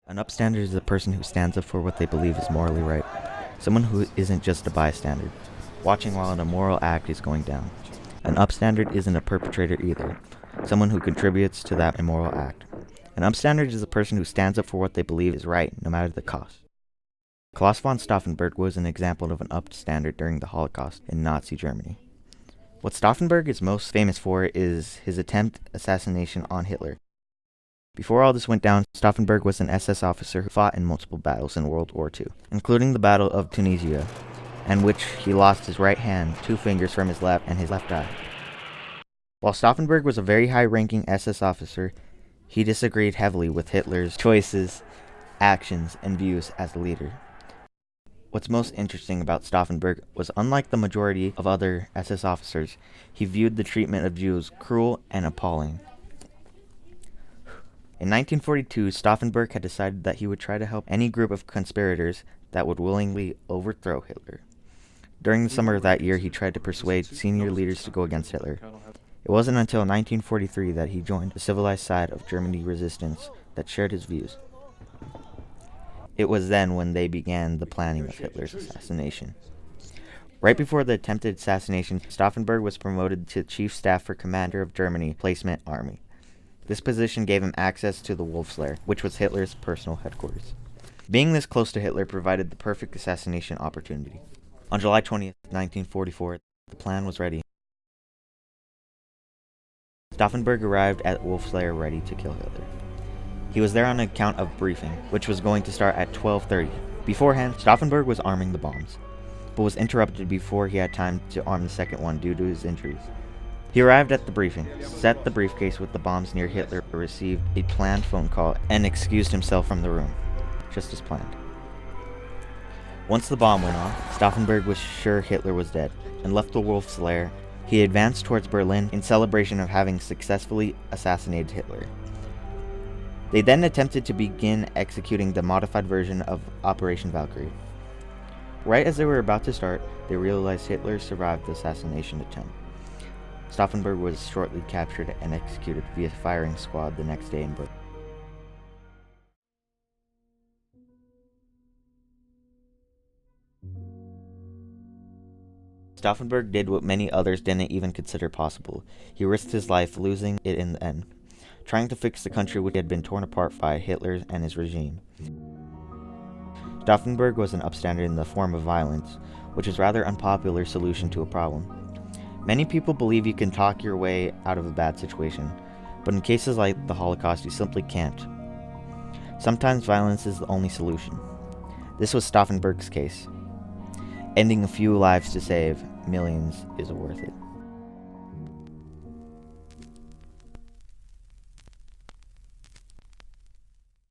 An upstander is a person who stands up for what they believe is morally right. Someone who isn't just a bystander, watching while an immoral act is going down. An upstander isn't a perpetrator either, someone who contributes to that immoral act. An upstander is a person who stands up for what they believe is right, no matter the cost. Claus von Stauffenberg was an example of an upstander during the Holocaust in Nazi Germany. What Stauffenberg is most famous for is his attempt assassination on Hitler. Before all this went down, Stauffenberg was an SS officer who fought in multiple battles in World War II, including the Battle of Tunisia, in which he lost his right hand, 2 fingers from his left, and his left eye. While Stauffenberg was a very high-ranking SS officer, he disagreed heavily with Hitler's choices, actions, and views as a leader. What's most interesting about Stauffenberg was, unlike the majority of other SS officers, he viewed the treatment of Jews cruel and appalling. In 1942, Stauffenberg had decided that he would try to help any group of conspirators that would willingly overthrow Hitler. During the summer of that year, he tried to persuade senior leaders to go against Hitler. It wasn't until 1943 that he joined the civilized side of Germany resistance that shared his views. It was then when they began the planning of Hitler's assassination. Right before the attempted assassination, Stauffenberg was promoted to Chief Staff for Commander of Germany Placement Army. This position gave him access to the Wolf's Lair, which was Hitler's personal headquarters. Being this close to Hitler provided the perfect assassination opportunity. On July 20th, 1944, the plan was ready. Stauffenberg arrived at Wolf's Lair ready to kill Hitler. He was there on account of briefing, which was going to start at 12:30. Beforehand, Stauffenberg was arming the bombs, but was interrupted before he had time to arm the second one due to his injuries. He arrived at the briefing, set the briefcase with the bombs near Hitler, received a planned phone call, and excused himself from the room, just as planned. Once the bomb went off, Stauffenberg was sure Hitler was dead, and left the Wolf's Lair. He advanced towards Berlin in celebration of having successfully assassinated Hitler. They then attempted to begin executing the modified version of Operation Valkyrie. Right as they were about to start, they realized Hitler survived the assassination attempt. Stauffenberg was shortly captured and executed via firing squad the next day in Burton. Stauffenberg did what many others didn't even consider possible. He risked his life, losing it in the end, trying to fix the country which had been torn apart by Hitler and his regime. Stauffenberg was an upstander in the form of violence, which is a rather unpopular solution to a problem. Many people believe you can talk your way out of a bad situation, but in cases like the Holocaust, you simply can't. Sometimes violence is the only solution. This was Stauffenberg's case. Ending a few lives to save millions is worth it.